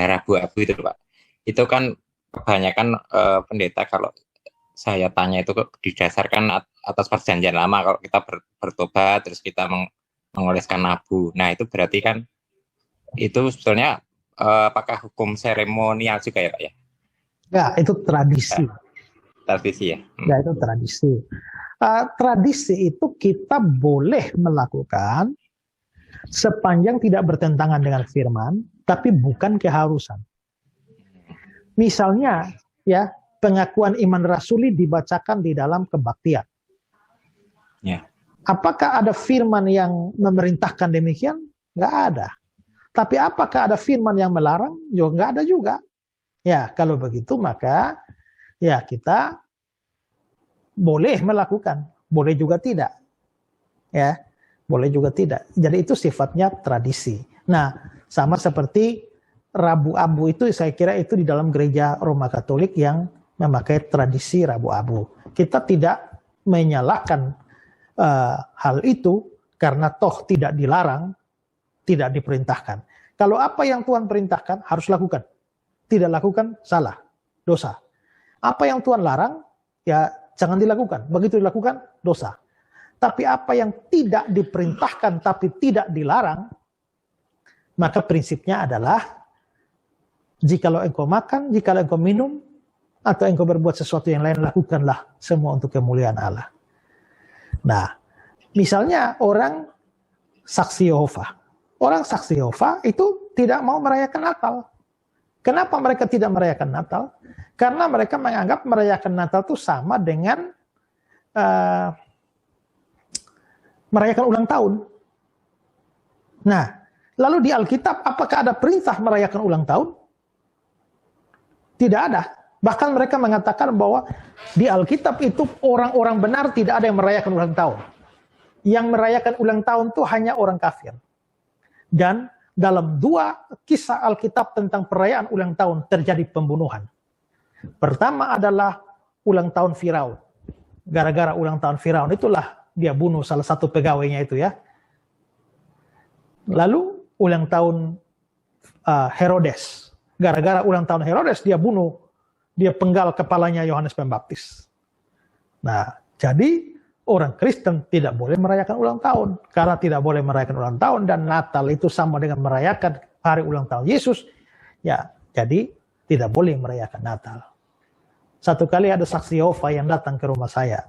Rabu-abu itu Pak. Itu kan kebanyakan pendeta kalau saya tanya itu didasarkan atas perjanjian lama, kalau kita bertobat terus kita mengoleskan abu. Nah itu berarti kan itu sebetulnya apakah hukum seremonial juga ya Pak ya? Ya, itu tradisi. Tradisi ya? Ya, itu tradisi. Tradisi itu kita boleh melakukan sepanjang tidak bertentangan dengan firman, tapi bukan keharusan. Misalnya, ya, pengakuan iman rasuli dibacakan di dalam kebaktian. Ya. Apakah ada firman yang memerintahkan demikian? Nggak ada. Tapi apakah ada firman yang melarang? Juga nggak ada juga. Ya, kalau begitu maka ya kita boleh melakukan, boleh juga tidak. Ya, boleh juga tidak. Jadi itu sifatnya tradisi. Nah, sama seperti Rabu Abu itu saya kira itu di dalam gereja Roma Katolik yang memakai tradisi Rabu Abu. Kita tidak menyalahkan hal itu karena toh tidak dilarang, tidak diperintahkan. Kalau apa yang Tuhan perintahkan harus lakukan. Tidak lakukan salah, dosa. Apa yang Tuhan larang ya jangan dilakukan. Begitu dilakukan dosa. Tapi apa yang tidak diperintahkan tapi tidak dilarang, maka prinsipnya adalah jikalau engkau makan, jikalau engkau minum, atau engkau berbuat sesuatu yang lain, lakukanlah semua untuk kemuliaan Allah. Nah, misalnya orang saksi Yehova. Orang saksi Yehova itu tidak mau merayakan Natal. Kenapa mereka tidak merayakan Natal? Karena mereka menganggap merayakan Natal itu sama dengan merayakan ulang tahun. Nah, lalu di Alkitab apakah ada perintah merayakan ulang tahun? Tidak ada. Bahkan mereka mengatakan bahwa di Alkitab itu orang-orang benar tidak ada yang merayakan ulang tahun. Yang merayakan ulang tahun itu hanya orang kafir. Dan dalam 2 kisah Alkitab tentang perayaan ulang tahun terjadi pembunuhan. Pertama adalah ulang tahun Firaun. Gara-gara ulang tahun Firaun itulah dia bunuh salah satu pegawainya itu ya. Lalu ulang tahun Herodes. Gara-gara ulang tahun Herodes dia bunuh, dia penggal kepalanya Yohanes Pembaptis. Nah, jadi orang Kristen tidak boleh merayakan ulang tahun. Karena tidak boleh merayakan ulang tahun dan Natal itu sama dengan merayakan hari ulang tahun Yesus. Ya, jadi tidak boleh merayakan Natal. Satu kali ada saksi Yehova yang datang ke rumah saya.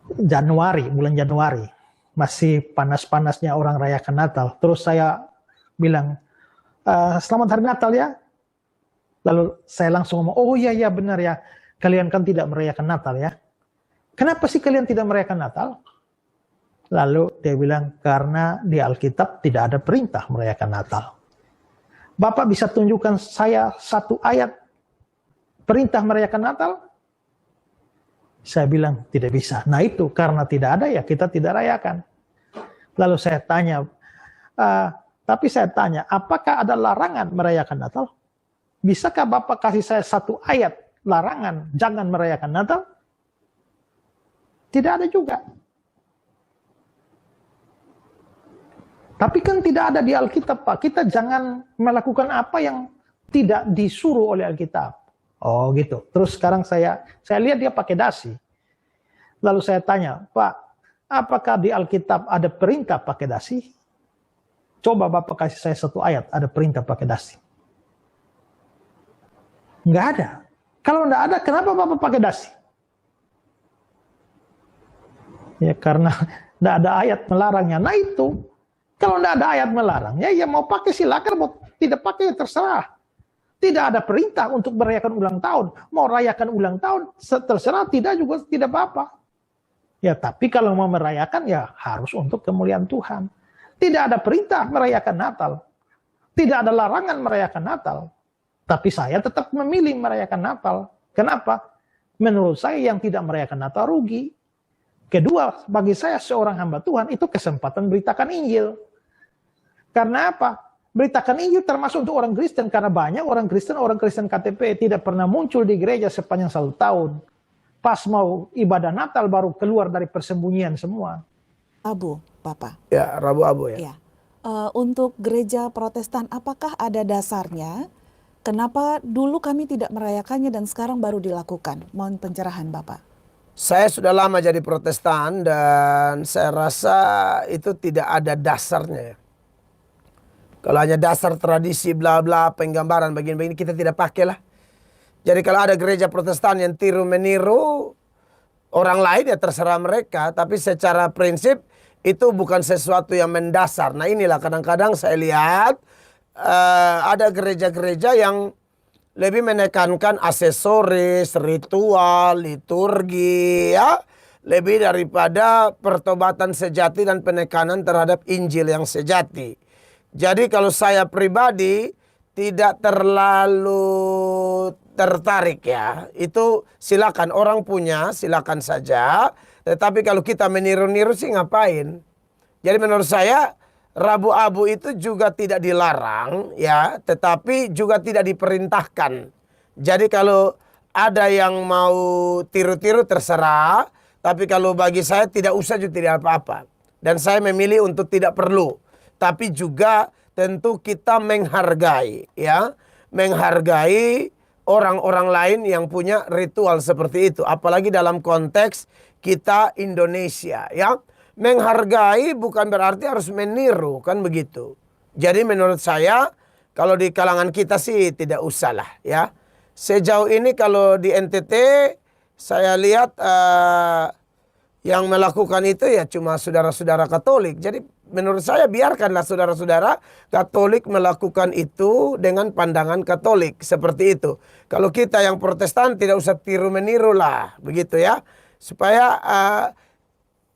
Bulan Januari. Masih panas-panasnya orang rayakan Natal. Terus saya bilang, selamat hari Natal ya. Lalu saya langsung ngomong, oh iya benar ya. Kalian kan tidak merayakan Natal ya. Kenapa sih kalian tidak merayakan Natal? Lalu dia bilang, karena di Alkitab tidak ada perintah merayakan Natal. Bapak bisa tunjukkan saya satu ayat perintah merayakan Natal? Saya bilang, tidak bisa. Nah itu, karena tidak ada ya kita tidak rayakan. Lalu saya tanya, apakah ada larangan merayakan Natal? Bisakah Bapak kasih saya satu ayat larangan jangan merayakan Natal? Tidak ada juga. Tapi kan tidak ada di Alkitab, Pak. Kita jangan melakukan apa yang tidak disuruh oleh Alkitab. Oh gitu. Terus sekarang saya lihat dia pakai dasi. Lalu saya tanya, Pak, apakah di Alkitab ada perintah pakai dasi? Coba Bapak kasih saya satu ayat, ada perintah pakai dasi. Nggak ada. Kalau nggak ada, kenapa Bapak pakai dasi? Ya karena nggak ada ayat melarangnya. Nah itu, kalau nggak ada ayat melarangnya, ya mau pakai silakan, mau tidak pakai ya terserah. Tidak ada perintah untuk merayakan ulang tahun. Mau rayakan ulang tahun, terserah, tidak juga tidak apa-apa. Ya tapi kalau mau merayakan ya harus untuk kemuliaan Tuhan. Tidak ada perintah merayakan Natal. Tidak ada larangan merayakan Natal. Tapi saya tetap memilih merayakan Natal. Kenapa? Menurut saya yang tidak merayakan Natal rugi. Kedua, bagi saya seorang hamba Tuhan itu kesempatan beritakan Injil. Karena apa? Beritakan Injil termasuk untuk orang Kristen. Karena banyak orang Kristen KTP tidak pernah muncul di gereja sepanjang 1 tahun. Pas mau ibadah Natal baru keluar dari persembunyian semua. Abu, Bapak. Ya, Rabu Abu ya. Ya. untuk gereja Protestan, apakah ada dasarnya? Kenapa dulu kami tidak merayakannya dan sekarang baru dilakukan? Mohon pencerahan Bapak. Saya sudah lama jadi Protestan dan saya rasa itu tidak ada dasarnya. Kalau hanya dasar tradisi bla bla penggambaran begini-begini kita tidak pakai lah. Jadi kalau ada gereja Protestan yang tiru meniru orang lain ya terserah mereka, tapi secara prinsip itu bukan sesuatu yang mendasar. Nah inilah kadang-kadang saya lihat ada gereja-gereja yang lebih menekankan aksesoris, ritual, liturgi, ya, lebih daripada pertobatan sejati dan penekanan terhadap Injil yang sejati. Jadi kalau saya pribadi tidak terlalu tertarik ya, itu silakan orang punya, silakan saja. Tetapi kalau kita meniru-niru sih ngapain? Jadi menurut saya Rabu Abu itu juga tidak dilarang ya, tetapi juga tidak diperintahkan. Jadi kalau ada yang mau tiru-tiru terserah, tapi kalau bagi saya tidak usah juga tidak apa-apa. Dan saya memilih untuk tidak perlu. Tapi juga tentu kita menghargai ya, menghargai orang-orang lain yang punya ritual seperti itu, apalagi dalam konteks kita Indonesia ya. Menghargai bukan berarti harus meniru, kan begitu. Jadi menurut saya kalau di kalangan kita sih tidak usah lah ya. Sejauh ini kalau di NTT saya lihat yang melakukan itu ya cuma saudara-saudara Katolik. Jadi menurut saya biarkanlah saudara-saudara Katolik melakukan itu dengan pandangan Katolik seperti itu. Kalau kita yang Protestan tidak usah tiru-meniru lah, begitu ya. Supaya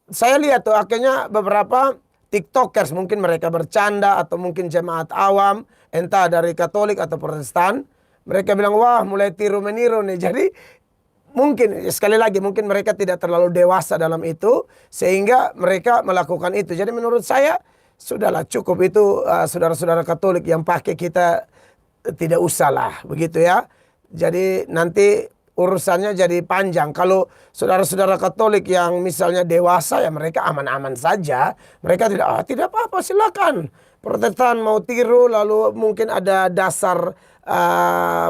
saya lihat tuh akhirnya beberapa TikTokers mungkin mereka bercanda atau mungkin jemaat awam entah dari Katolik atau Protestan, mereka bilang wah mulai tiru-meniru nih. Jadi mungkin sekali lagi mungkin mereka tidak terlalu dewasa dalam itu sehingga mereka melakukan itu. Jadi menurut saya sudahlah cukup itu saudara-saudara Katolik yang pakai, kita tidak usah lah begitu ya. Jadi nanti urusannya jadi panjang. Kalau saudara-saudara Katolik yang misalnya dewasa ya mereka aman-aman saja. Mereka tidak apa-apa silakan. Protestan mau tiru lalu mungkin ada dasar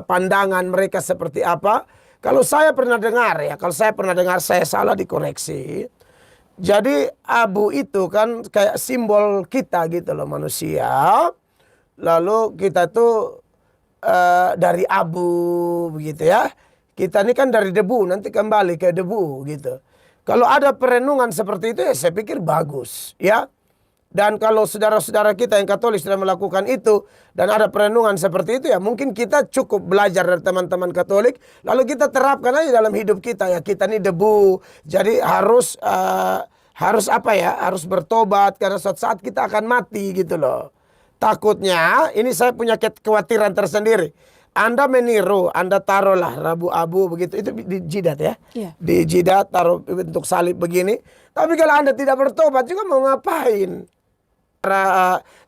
pandangan mereka seperti apa. Kalau saya pernah dengar ya, saya salah dikoreksi. Jadi abu itu kan kayak simbol kita gitu loh manusia. Lalu kita tuh dari abu begitu ya. Kita ini kan dari debu, nanti kembali ke debu gitu. Kalau ada perenungan seperti itu ya saya pikir bagus ya. Dan kalau saudara-saudara kita yang Katolik sudah melakukan itu dan ada perenungan seperti itu ya mungkin kita cukup belajar dari teman-teman Katolik. Lalu kita terapkan aja dalam hidup kita ya. Kita ini debu, jadi harus apa ya, harus bertobat karena suatu saat kita akan mati gitu loh. Takutnya, ini saya punya kekhawatiran tersendiri. Anda meniru, Anda taruhlah Rabu Abu begitu, itu di jidat ya. Iya. Di jidat taruh bentuk salib begini. Tapi kalau Anda tidak bertobat juga mau ngapain?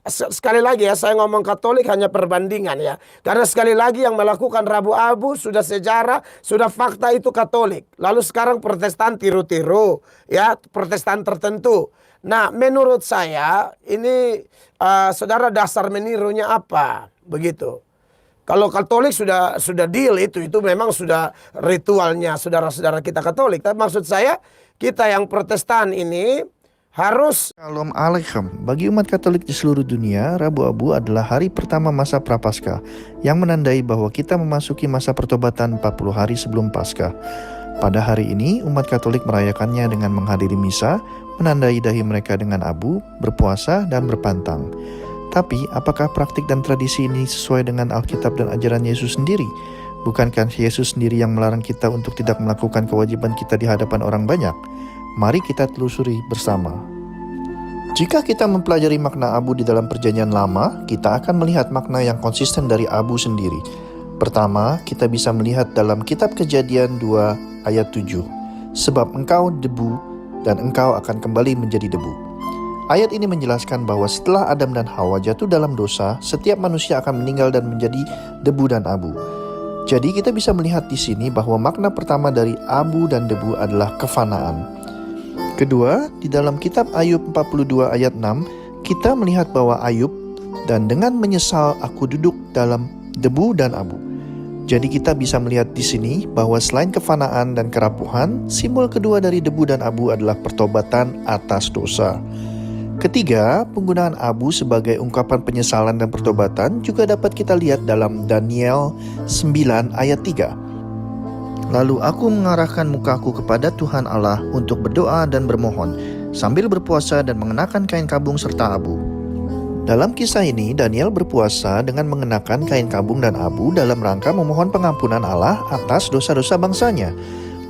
Sekali lagi ya, saya ngomong Katolik hanya perbandingan ya. Karena sekali lagi yang melakukan Rabu Abu sudah sejarah, sudah fakta itu Katolik. Lalu sekarang Protestan tiru-tiru ya, Protestan tertentu. Nah menurut saya ini saudara dasar menirunya apa? Begitu. Kalau Katolik sudah deal itu memang sudah ritualnya saudara-saudara kita Katolik. Tapi maksud saya kita yang Protestan ini harus. Shalom Aleichem. Bagi umat Katolik di seluruh dunia, Rabu Abu adalah hari pertama masa Prapaskah yang menandai bahwa kita memasuki masa pertobatan 40 hari sebelum Paskah. Pada hari ini, umat Katolik merayakannya dengan menghadiri misa, menandai dahi mereka dengan abu, berpuasa, dan berpantang. Tapi, apakah praktik dan tradisi ini sesuai dengan Alkitab dan ajaran Yesus sendiri? Bukankah Yesus sendiri yang melarang kita untuk tidak melakukan kewajiban kita di hadapan orang banyak? Mari kita telusuri bersama. Jika kita mempelajari makna abu di dalam Perjanjian Lama, kita akan melihat makna yang konsisten dari abu sendiri. Pertama, kita bisa melihat dalam kitab Kejadian 2 ayat 7. Sebab engkau debu dan engkau akan kembali menjadi debu. Ayat ini menjelaskan bahwa setelah Adam dan Hawa jatuh dalam dosa, setiap manusia akan meninggal dan menjadi debu dan abu. Jadi kita bisa melihat di sini bahwa makna pertama dari abu dan debu adalah kefanaan. Kedua, di dalam kitab Ayub 42 ayat 6, kita melihat bahwa Ayub, dan dengan menyesal aku duduk dalam debu dan abu. Jadi kita bisa melihat di sini bahwa selain kefanaan dan kerapuhan, simbol kedua dari debu dan abu adalah pertobatan atas dosa. Ketiga, penggunaan abu sebagai ungkapan penyesalan dan pertobatan juga dapat kita lihat dalam Daniel 9 ayat 3. Lalu aku mengarahkan mukaku kepada Tuhan Allah untuk berdoa dan bermohon, sambil berpuasa dan mengenakan kain kabung serta abu. Dalam kisah ini, Daniel berpuasa dengan mengenakan kain kabung dan abu dalam rangka memohon pengampunan Allah atas dosa-dosa bangsanya.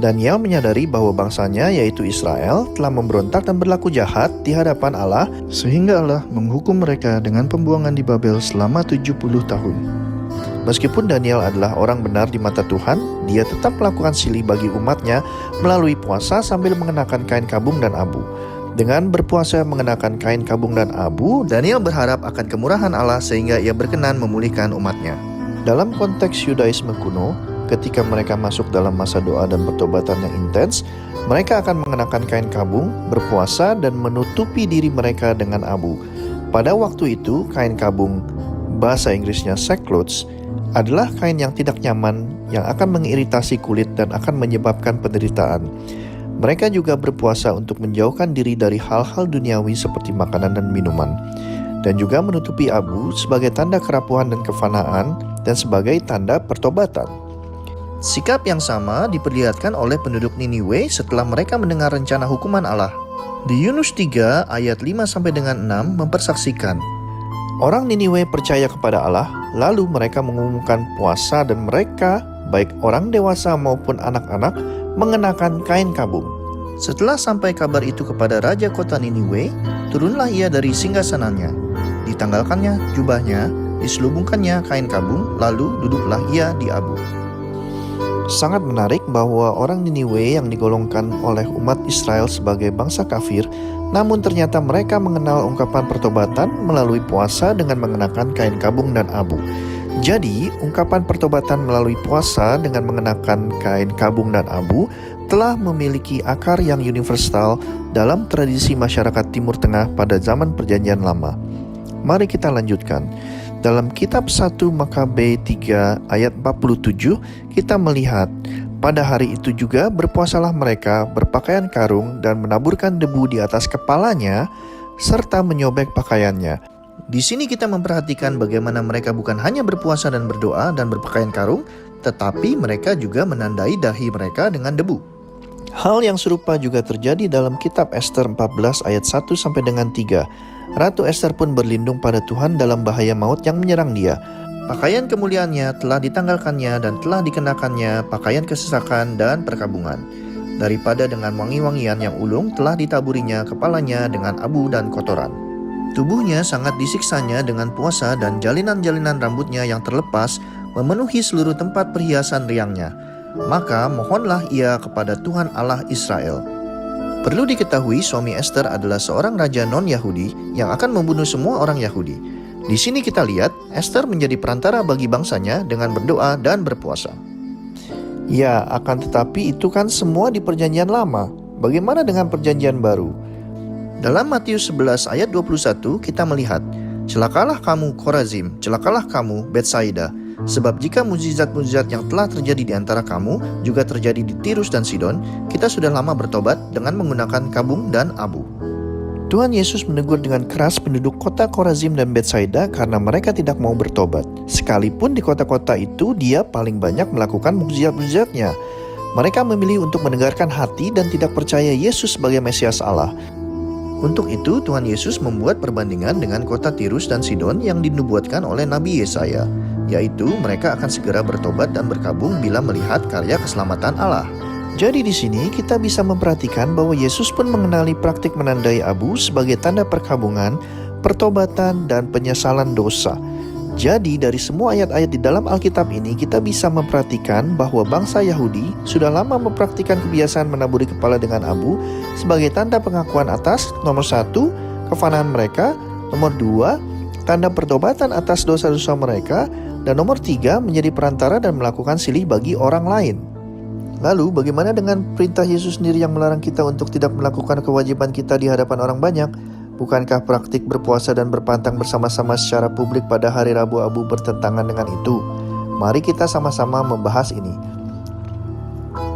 Daniel menyadari bahwa bangsanya, yaitu Israel, telah memberontak dan berlaku jahat di hadapan Allah, sehingga Allah menghukum mereka dengan pembuangan di Babel selama 70 tahun. Meskipun Daniel adalah orang benar di mata Tuhan, dia tetap melakukan silih bagi umatnya melalui puasa sambil mengenakan kain kabung dan abu. Dengan berpuasa mengenakan kain kabung dan abu, Daniel berharap akan kemurahan Allah sehingga ia berkenan memulihkan umatnya. Dalam konteks Yudaisme kuno, ketika mereka masuk dalam masa doa dan pertobatan yang intens, mereka akan mengenakan kain kabung, berpuasa, dan menutupi diri mereka dengan abu. Pada waktu itu, kain kabung, bahasa Inggrisnya sackcloth, adalah kain yang tidak nyaman yang akan mengiritasi kulit dan akan menyebabkan penderitaan. Mereka juga berpuasa untuk menjauhkan diri dari hal-hal duniawi seperti makanan dan minuman, dan juga menutupi abu sebagai tanda kerapuhan dan kefanaan dan sebagai tanda pertobatan. Sikap yang sama diperlihatkan oleh penduduk Niniwe setelah mereka mendengar rencana hukuman Allah. Di Yunus 3 ayat 5 sampai dengan 6 mempersaksikan, orang Niniwe percaya kepada Allah, lalu mereka mengumumkan puasa dan mereka, baik orang dewasa maupun anak-anak, mengenakan kain kabung. Setelah sampai kabar itu kepada raja kota Niniwe, turunlah ia dari singgasananya. Ditanggalkannya jubahnya, diselubungkannya kain kabung, lalu duduklah ia di abu. Sangat menarik bahwa orang Niniwe yang digolongkan oleh umat Israel sebagai bangsa kafir, namun ternyata mereka mengenal ungkapan pertobatan melalui puasa dengan mengenakan kain kabung dan abu. Jadi, ungkapan pertobatan melalui puasa dengan mengenakan kain kabung dan abu telah memiliki akar yang universal dalam tradisi masyarakat Timur Tengah pada zaman Perjanjian Lama. Mari kita lanjutkan. Dalam kitab 1 Makabe 3 ayat 47, kita melihat, pada hari itu juga berpuasalah mereka berpakaian karung dan menaburkan debu di atas kepalanya serta menyobek pakaiannya. Di sini kita memperhatikan bagaimana mereka bukan hanya berpuasa dan berdoa dan berpakaian karung, tetapi mereka juga menandai dahi mereka dengan debu. Hal yang serupa juga terjadi dalam kitab Ester 14 ayat 1 sampai dengan 3. Ratu Ester pun berlindung pada Tuhan dalam bahaya maut yang menyerang dia. Pakaian kemuliaannya telah ditanggalkannya dan telah dikenakannya pakaian kesesakan dan perkabungan. Daripada dengan wangi-wangian yang ulung telah ditaburinya kepalanya dengan abu dan kotoran. Tubuhnya sangat disiksanya dengan puasa dan jalinan-jalinan rambutnya yang terlepas memenuhi seluruh tempat perhiasan riangnya. Maka mohonlah ia kepada Tuhan Allah Israel. Perlu diketahui suami Ester adalah seorang raja non-Yahudi yang akan membunuh semua orang Yahudi. Di sini kita lihat Ester menjadi perantara bagi bangsanya dengan berdoa dan berpuasa. Ya, akan tetapi itu kan semua di Perjanjian Lama. Bagaimana dengan Perjanjian Baru? Dalam Matius 11 ayat 21 kita melihat, celakalah kamu Korazim, celakalah kamu Betsaida, sebab jika mukjizat-mukjizat yang telah terjadi di antara kamu juga terjadi di Tirus dan Sidon, kita sudah lama bertobat dengan menggunakan kabung dan abu. Tuhan Yesus menegur dengan keras penduduk kota Korazim dan Betsaida karena mereka tidak mau bertobat. Sekalipun di kota-kota itu dia paling banyak melakukan mukjizat-mukjizatnya. Mereka memilih untuk mendengarkan hati dan tidak percaya Yesus sebagai Mesias Allah. Untuk itu Tuhan Yesus membuat perbandingan dengan kota Tirus dan Sidon yang dinubuatkan oleh Nabi Yesaya, yaitu mereka akan segera bertobat dan berkabung bila melihat karya keselamatan Allah. Jadi di sini kita bisa memperhatikan bahwa Yesus pun mengenali praktik menandai abu sebagai tanda perkabungan, pertobatan, dan penyesalan dosa. Jadi dari semua ayat-ayat di dalam Alkitab ini kita bisa memperhatikan bahwa bangsa Yahudi sudah lama mempraktikkan kebiasaan menaburi kepala dengan abu sebagai tanda pengakuan atas, nomor 1, kefanaan mereka, nomor 2, tanda pertobatan atas dosa-dosa mereka, dan nomor 3, menjadi perantara dan melakukan silih bagi orang lain. Lalu bagaimana dengan perintah Yesus sendiri yang melarang kita untuk tidak melakukan kewajiban kita di hadapan orang banyak? Bukankah praktik berpuasa dan berpantang bersama-sama secara publik pada hari Rabu Abu bertentangan dengan itu? Mari kita sama-sama membahas ini.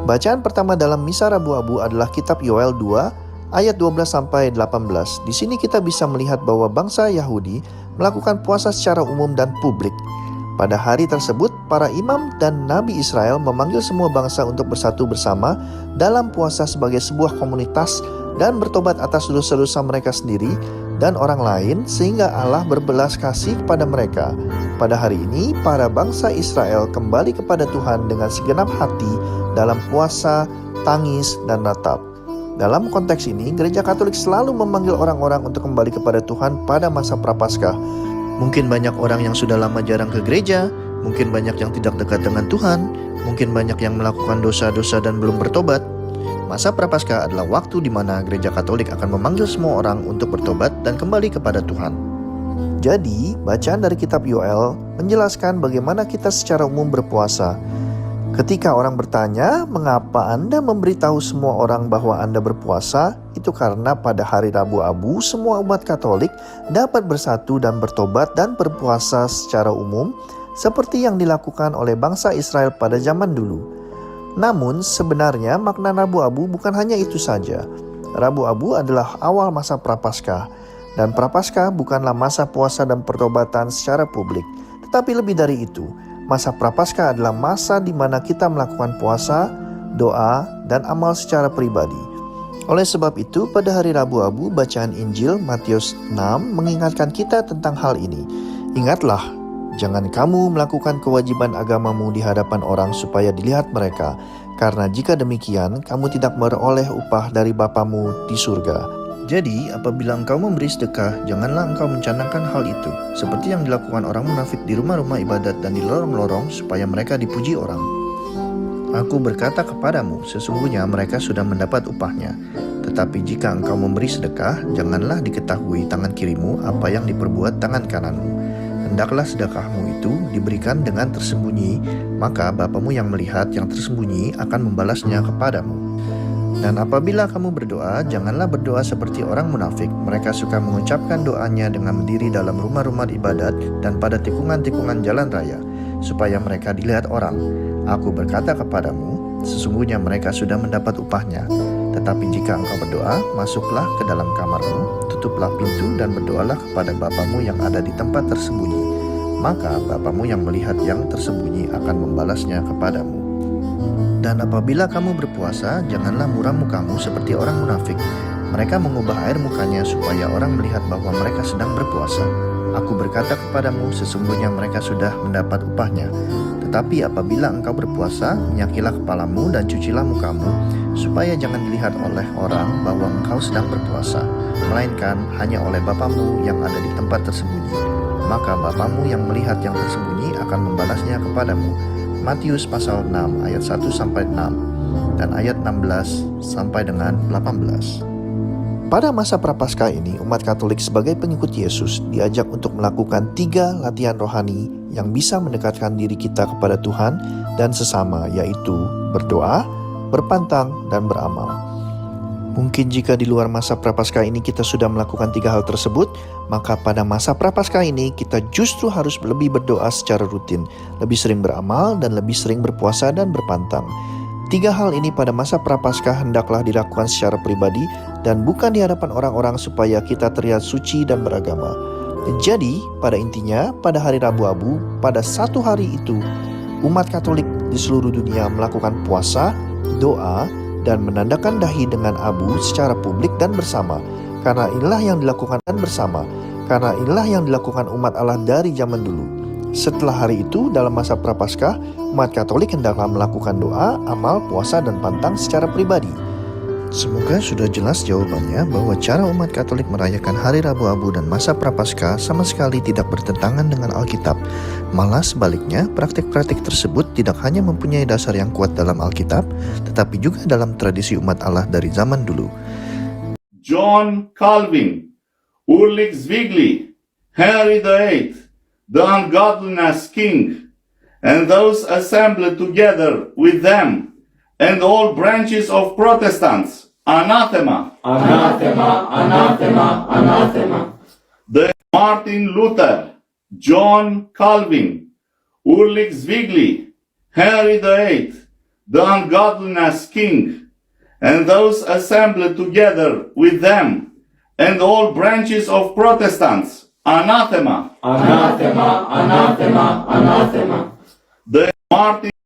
Bacaan pertama dalam Misa Rabu Abu adalah kitab Yoel 2 ayat 12-18. Di sini kita bisa melihat bahwa bangsa Yahudi melakukan puasa secara umum dan publik. Pada hari tersebut, para imam dan nabi Israel memanggil semua bangsa untuk bersatu bersama dalam puasa sebagai sebuah komunitas dan bertobat atas dosa-dosa mereka sendiri dan orang lain sehingga Allah berbelas kasih kepada mereka. Pada hari ini, para bangsa Israel kembali kepada Tuhan dengan segenap hati dalam puasa, tangis, dan ratap. Dalam konteks ini, Gereja Katolik selalu memanggil orang-orang untuk kembali kepada Tuhan pada masa Prapaskah. Mungkin banyak orang yang sudah lama jarang ke gereja, mungkin banyak yang tidak dekat dengan Tuhan, mungkin banyak yang melakukan dosa-dosa dan belum bertobat. Masa Prapaskah adalah waktu di mana Gereja Katolik akan memanggil semua orang untuk bertobat dan kembali kepada Tuhan. Jadi, bacaan dari kitab Yoel menjelaskan bagaimana kita secara umum berpuasa. Ketika orang bertanya, mengapa Anda memberitahu semua orang bahwa Anda berpuasa? Itu karena pada hari Rabu Abu, semua umat Katolik dapat bersatu dan bertobat dan berpuasa secara umum, seperti yang dilakukan oleh bangsa Israel pada zaman dulu. Namun, sebenarnya makna Rabu Abu bukan hanya itu saja. Rabu Abu adalah awal masa Prapaskah, dan Prapaskah bukanlah masa puasa dan pertobatan secara publik, tetapi lebih dari itu. Masa Prapaskah adalah masa di mana kita melakukan puasa, doa, dan amal secara pribadi. Oleh sebab itu, pada hari Rabu Abu, bacaan Injil Matius 6 mengingatkan kita tentang hal ini. Ingatlah, jangan kamu melakukan kewajiban agamamu di hadapan orang supaya dilihat mereka, karena jika demikian, kamu tidak beroleh upah dari Bapamu di surga. Jadi, apabila engkau memberi sedekah, janganlah engkau mencanangkan hal itu, seperti yang dilakukan orang munafik di rumah-rumah ibadat dan di lorong-lorong, supaya mereka dipuji orang. Aku berkata kepadamu, sesungguhnya mereka sudah mendapat upahnya. Tetapi jika engkau memberi sedekah, janganlah diketahui tangan kirimu apa yang diperbuat tangan kananmu. Hendaklah sedekahmu itu diberikan dengan tersembunyi, maka Bapamu yang melihat yang tersembunyi akan membalasnya kepadamu. Dan apabila kamu berdoa, janganlah berdoa seperti orang munafik. Mereka suka mengucapkan doanya dengan berdiri dalam rumah-rumah ibadat dan pada tikungan-tikungan jalan raya, supaya mereka dilihat orang. Aku berkata kepadamu, sesungguhnya mereka sudah mendapat upahnya. Tetapi jika engkau berdoa, masuklah ke dalam kamarmu, tutuplah pintu dan berdoalah kepada Bapamu yang ada di tempat tersembunyi. Maka Bapamu yang melihat yang tersembunyi akan membalasnya kepadamu. Dan apabila kamu berpuasa, janganlah muram mukamu seperti orang munafik. Mereka mengubah air mukanya supaya orang melihat bahwa mereka sedang berpuasa. Aku berkata kepadamu, sesungguhnya mereka sudah mendapat upahnya. Tetapi apabila engkau berpuasa, minyakilah kepalamu dan cucilah mukamu, supaya jangan dilihat oleh orang bahwa engkau sedang berpuasa, melainkan hanya oleh Bapamu yang ada di tempat tersembunyi. Maka Bapamu yang melihat yang tersembunyi akan membalasnya kepadamu. Matius pasal 6 ayat 1-6 dan ayat 16 sampai dengan 18. Pada masa Prapaskah ini, umat Katolik sebagai pengikut Yesus diajak untuk melakukan 3 latihan rohani yang bisa mendekatkan diri kita kepada Tuhan dan sesama, yaitu berdoa, berpantang, dan beramal. Mungkin jika di luar masa Prapaskah ini kita sudah melakukan 3 hal tersebut, maka pada masa Prapaskah ini kita justru harus lebih berdoa secara rutin, lebih sering beramal, dan lebih sering berpuasa dan berpantang. 3 hal ini pada masa Prapaskah hendaklah dilakukan secara pribadi dan bukan di hadapan orang-orang supaya kita terlihat suci dan beragama. Jadi, pada intinya, pada hari Rabu Abu, pada 1 hari itu, umat Katolik di seluruh dunia melakukan puasa, doa, dan menandakan dahi dengan abu secara publik dan bersama. Karena inilah yang dilakukan dan bersama. Karena inilah yang dilakukan umat Allah dari zaman dulu. Setelah hari itu, dalam masa Prapaskah, umat Katolik hendaklah melakukan doa, amal, puasa, dan pantang secara pribadi. Semoga sudah jelas jawabannya bahwa cara umat Katolik merayakan hari Rabu Abu dan masa Prapaskah sama sekali tidak bertentangan dengan Alkitab. Malah sebaliknya, praktik-praktik tersebut tidak hanya mempunyai dasar yang kuat dalam Alkitab, tetapi juga dalam tradisi umat Allah dari zaman dulu. John Calvin, Ulrich Zwingli, Henry VIII, the Ungodliness King, and those assembled together with them, and all branches of Protestants anathema. Anathema, anathema, anathema. The Martin Luther, John Calvin, Ulrich Zwingli, Henry VIII, the Ungodliness King, and those assembled together with them, and all branches of Protestants, anathema. Anathema, anathema, anathema. The Martin